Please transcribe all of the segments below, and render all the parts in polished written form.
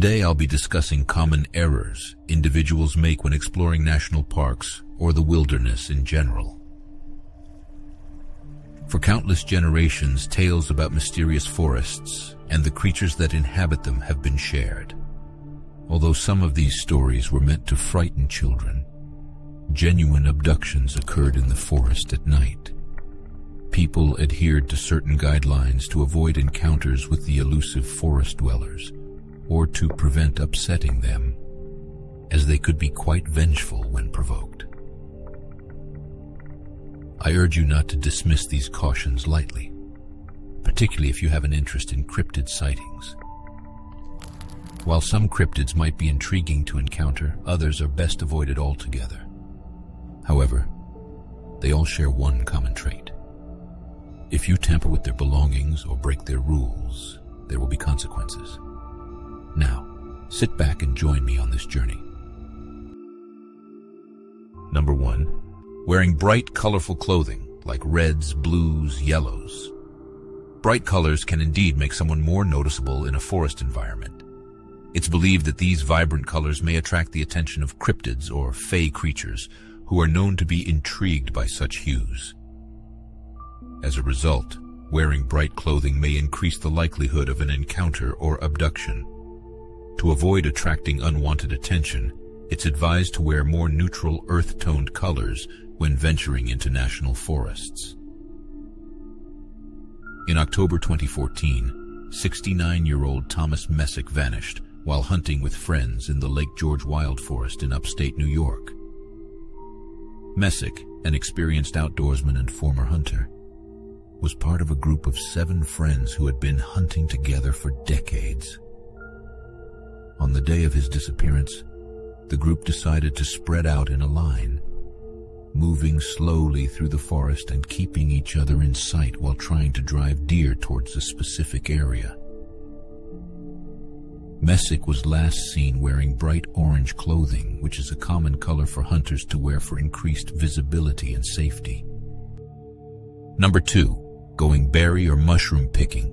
Today I'll be discussing common errors individuals make when exploring national parks or the wilderness in general. For countless generations, tales about mysterious forests and the creatures that inhabit them have been shared. Although some of these stories were meant to frighten children, genuine abductions occurred in the forest at night. People adhered to certain guidelines to avoid encounters with the elusive forest dwellers, or to prevent upsetting them, as they could be quite vengeful when provoked. I urge you not to dismiss these cautions lightly, particularly if you have an interest in cryptid sightings. While some cryptids might be intriguing to encounter, others are best avoided altogether. However, they all share one common trait. If you tamper with their belongings or break their rules, there will be consequences. Now, sit back and join me on this journey. Number 1. Wearing bright, colorful clothing, like reds, blues, yellows. Bright colors can indeed make someone more noticeable in a forest environment. It's believed that these vibrant colors may attract the attention of cryptids or fey creatures who are known to be intrigued by such hues. As a result, wearing bright clothing may increase the likelihood of an encounter or abduction. To avoid attracting unwanted attention, it's advised to wear more neutral earth-toned colors when venturing into national forests. In October 2014, 69-year-old Thomas Messick vanished while hunting with friends in the Lake George Wild Forest in upstate New York. Messick, an experienced outdoorsman and former hunter, was part of a group of 7 friends who had been hunting together for decades. On the day of his disappearance, the group decided to spread out in a line, moving slowly through the forest and keeping each other in sight while trying to drive deer towards a specific area. Messick was last seen wearing bright orange clothing, which is a common color for hunters to wear for increased visibility and safety. Number 2. Going berry or mushroom picking.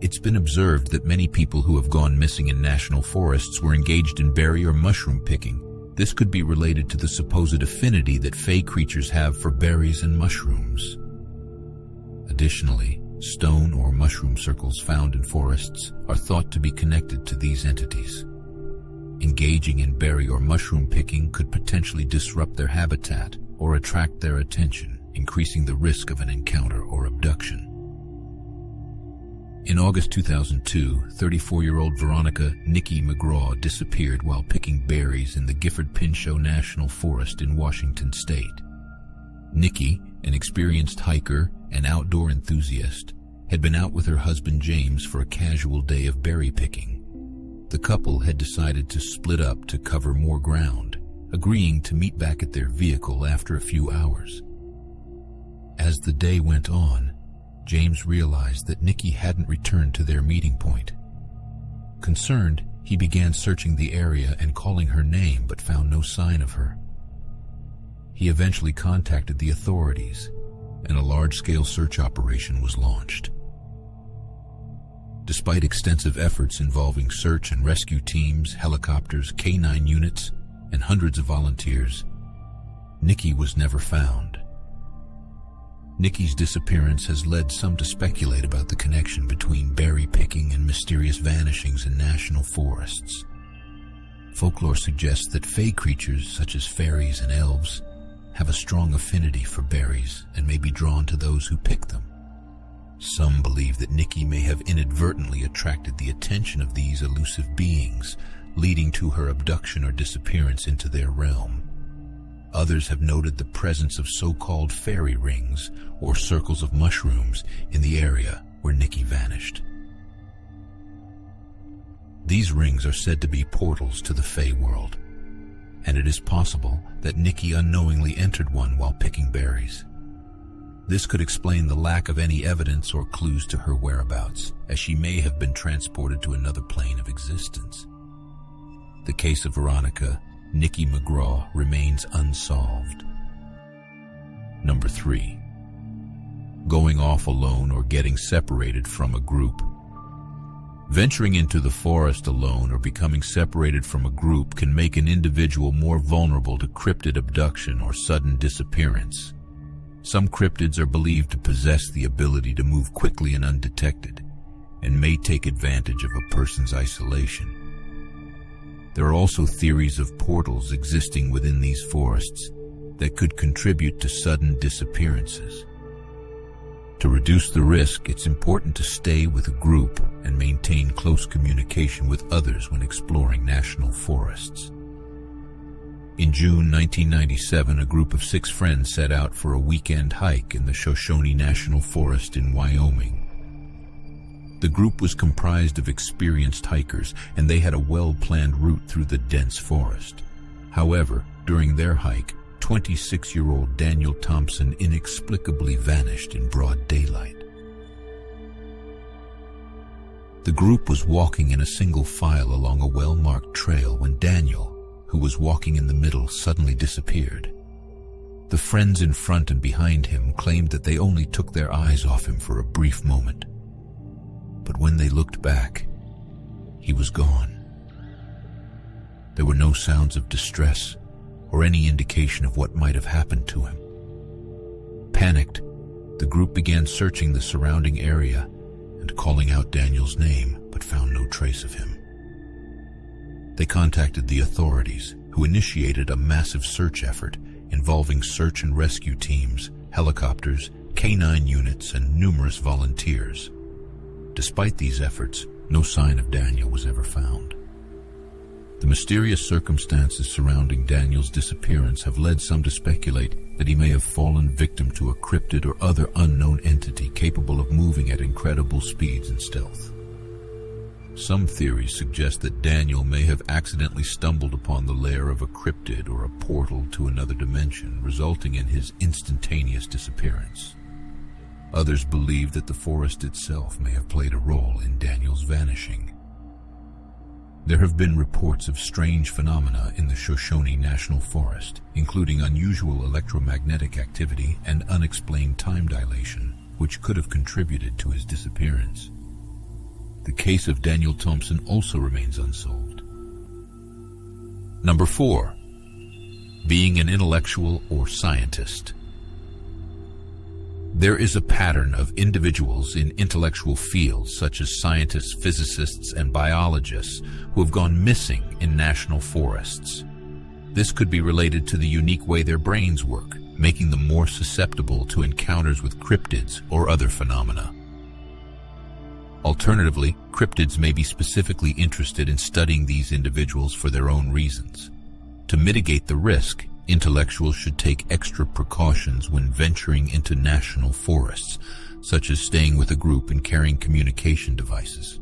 It's been observed that many people who have gone missing in national forests were engaged in berry or mushroom picking. This could be related to the supposed affinity that fey creatures have for berries and mushrooms. Additionally, stone or mushroom circles found in forests are thought to be connected to these entities. Engaging in berry or mushroom picking could potentially disrupt their habitat or attract their attention, increasing the risk of an encounter or abduction. In August 2002, 34-year-old Veronica Nikki McGraw disappeared while picking berries in the Gifford-Pinchot National Forest in Washington state. Nikki, an experienced hiker and outdoor enthusiast, had been out with her husband James for a casual day of berry picking. The couple had decided to split up to cover more ground, agreeing to meet back at their vehicle after a few hours. As the day went on, James realized that Nikki hadn't returned to their meeting point. Concerned, he began searching the area and calling her name but found no sign of her. He eventually contacted the authorities, and a large-scale search operation was launched. Despite extensive efforts involving search and rescue teams, helicopters, K-9 units, and hundreds of volunteers, Nikki was never found. Nikki's disappearance has led some to speculate about the connection between berry picking and mysterious vanishings in national forests. Folklore suggests that fey creatures such as fairies and elves have a strong affinity for berries and may be drawn to those who pick them. Some believe that Nikki may have inadvertently attracted the attention of these elusive beings, leading to her abduction or disappearance into their realm. Others have noted the presence of so-called fairy rings or circles of mushrooms in the area where Nikki vanished. These rings are said to be portals to the Fey world, and it is possible that Nikki unknowingly entered one while picking berries. This could explain the lack of any evidence or clues to her whereabouts, as she may have been transported to another plane of existence. The case of Veronica Nikki McGraw remains unsolved. Number 3. Going off alone or getting separated from a group. Venturing into the forest alone or becoming separated from a group can make an individual more vulnerable to cryptid abduction or sudden disappearance. Some cryptids are believed to possess the ability to move quickly and undetected, and may take advantage of a person's isolation. There are also theories of portals existing within these forests that could contribute to sudden disappearances. To reduce the risk, it's important to stay with a group and maintain close communication with others when exploring national forests. In June 1997, a group of 6 friends set out for a weekend hike in the Shoshone National Forest in Wyoming. The group was comprised of experienced hikers, and they had a well-planned route through the dense forest. However, during their hike, 26-year-old Daniel Thompson inexplicably vanished in broad daylight. The group was walking in a single file along a well-marked trail when Daniel, who was walking in the middle, suddenly disappeared. The friends in front and behind him claimed that they only took their eyes off him for a brief moment. But when they looked back, he was gone. There were no sounds of distress or any indication of what might have happened to him. Panicked, the group began searching the surrounding area and calling out Daniel's name, but found no trace of him. They contacted the authorities, who initiated a massive search effort involving search and rescue teams, helicopters, K9 units, and numerous volunteers. Despite these efforts, no sign of Daniel was ever found. The mysterious circumstances surrounding Daniel's disappearance have led some to speculate that he may have fallen victim to a cryptid or other unknown entity capable of moving at incredible speeds and stealth. Some theories suggest that Daniel may have accidentally stumbled upon the lair of a cryptid or a portal to another dimension, resulting in his instantaneous disappearance. Others believe that the forest itself may have played a role in Daniel's vanishing. There have been reports of strange phenomena in the Shoshone National Forest, including unusual electromagnetic activity and unexplained time dilation, which could have contributed to his disappearance. The case of Daniel Thompson also remains unsolved. Number 4. Being an intellectual or scientist. There is a pattern of individuals in intellectual fields such as scientists, physicists, and biologists who have gone missing in national forests. This could be related to the unique way their brains work, making them more susceptible to encounters with cryptids or other phenomena. Alternatively, cryptids may be specifically interested in studying these individuals for their own reasons. To mitigate the risk, intellectuals should take extra precautions when venturing into national forests, such as staying with a group and carrying communication devices.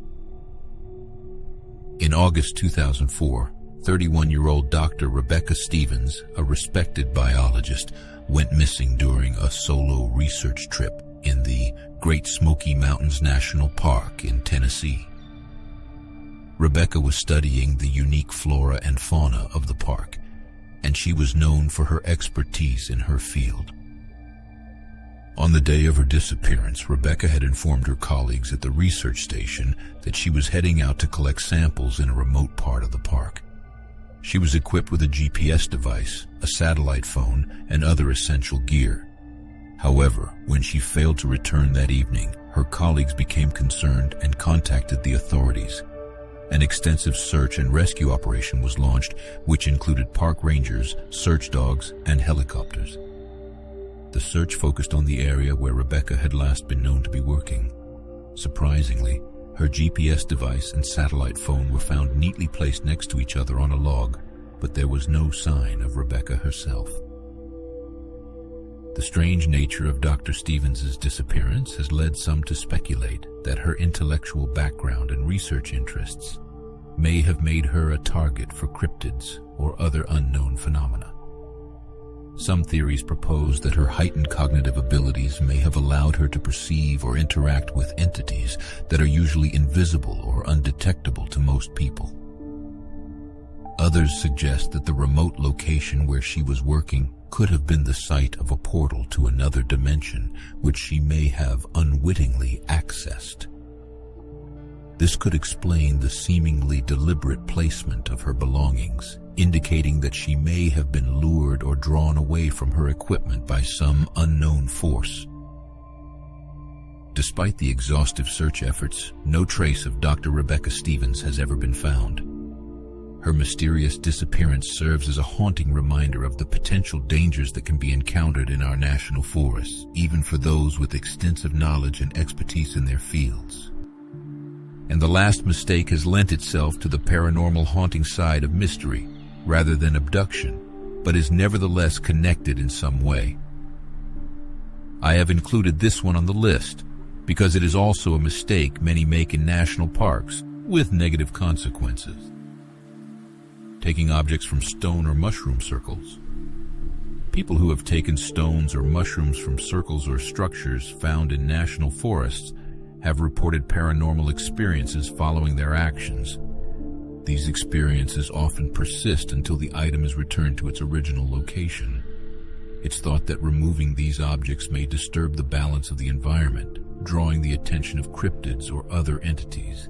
In August 2004, 31-year-old Dr. Rebecca Stevens, a respected biologist, went missing during a solo research trip in the Great Smoky Mountains National Park in Tennessee. Rebecca was studying the unique flora and fauna of the park, and she was known for her expertise in her field. On the day of her disappearance, Rebecca had informed her colleagues at the research station that she was heading out to collect samples in a remote part of the park. She was equipped with a GPS device, a satellite phone, and other essential gear. However, when she failed to return that evening, her colleagues became concerned and contacted the authorities. An extensive search and rescue operation was launched, which included park rangers, search dogs, and helicopters. The search focused on the area where Rebecca had last been known to be working. Surprisingly, her GPS device and satellite phone were found neatly placed next to each other on a log, but there was no sign of Rebecca herself. The strange nature of Dr. Stevens' disappearance has led some to speculate that her intellectual background and research interests may have made her a target for cryptids or other unknown phenomena. Some theories propose that her heightened cognitive abilities may have allowed her to perceive or interact with entities that are usually invisible or undetectable to most people. Others suggest that the remote location where she was working could have been the site of a portal to another dimension, which she may have unwittingly accessed. This could explain the seemingly deliberate placement of her belongings, indicating that she may have been lured or drawn away from her equipment by some unknown force. Despite the exhaustive search efforts, no trace of Dr. Rebecca Stevens has ever been found. Her mysterious disappearance serves as a haunting reminder of the potential dangers that can be encountered in our national forests, even for those with extensive knowledge and expertise in their fields. And the last mistake has lent itself to the paranormal haunting side of mystery, rather than abduction, but is nevertheless connected in some way. I have included this one on the list because it is also a mistake many make in national parks with negative consequences. Taking objects from stone or mushroom circles. People who have taken stones or mushrooms from circles or structures found in national forests have reported paranormal experiences following their actions. These experiences often persist until the item is returned to its original location. It's thought that removing these objects may disturb the balance of the environment, drawing the attention of cryptids or other entities.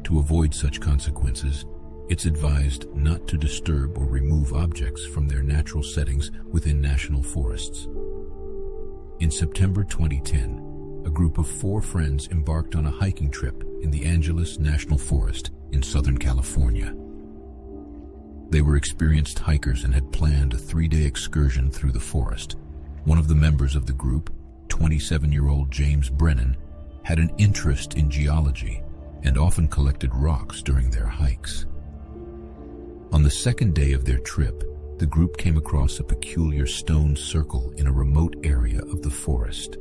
To avoid such consequences, it's advised not to disturb or remove objects from their natural settings within national forests. In September 2010, a group of 4 friends embarked on a hiking trip in the Angeles National Forest in Southern California. They were experienced hikers and had planned a 3-day excursion through the forest. One of the members of the group, 27-year-old James Brennan, had an interest in geology and often collected rocks during their hikes. On the 2nd day of their trip, the group came across a peculiar stone circle in a remote area of the forest.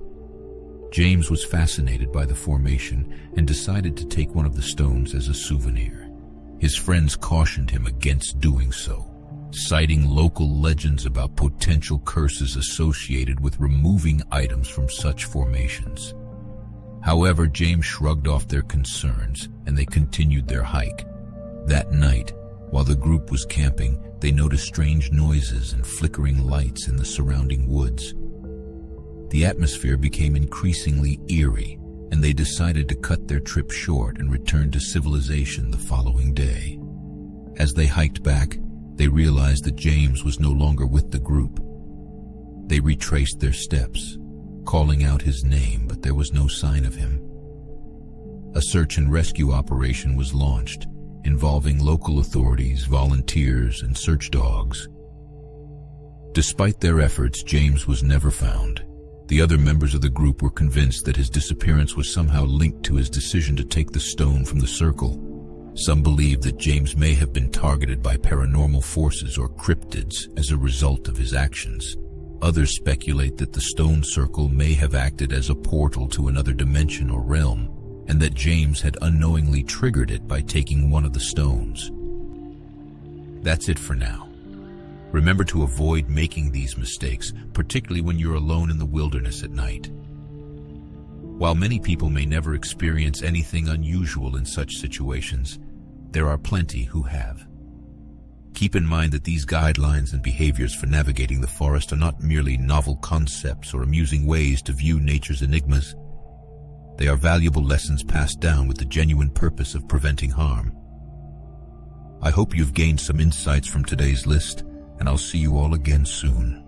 James was fascinated by the formation and decided to take one of the stones as a souvenir. His friends cautioned him against doing so, citing local legends about potential curses associated with removing items from such formations. However, James shrugged off their concerns and they continued their hike. That night, while the group was camping, they noticed strange noises and flickering lights in the surrounding woods. The atmosphere became increasingly eerie, and they decided to cut their trip short and return to civilization the following day. As they hiked back, they realized that James was no longer with the group. They retraced their steps, calling out his name, but there was no sign of him. A search and rescue operation was launched, involving local authorities, volunteers, and search dogs. Despite their efforts, James was never found. The other members of the group were convinced that his disappearance was somehow linked to his decision to take the stone from the circle. Some believe that James may have been targeted by paranormal forces or cryptids as a result of his actions. Others speculate that the stone circle may have acted as a portal to another dimension or realm, and that James had unknowingly triggered it by taking one of the stones. That's it for now. Remember to avoid making these mistakes, particularly when you're alone in the wilderness at night. While many people may never experience anything unusual in such situations, there are plenty who have. Keep in mind that these guidelines and behaviors for navigating the forest are not merely novel concepts or amusing ways to view nature's enigmas. They are valuable lessons passed down with the genuine purpose of preventing harm. I hope you've gained some insights from today's list, and I'll see you all again soon.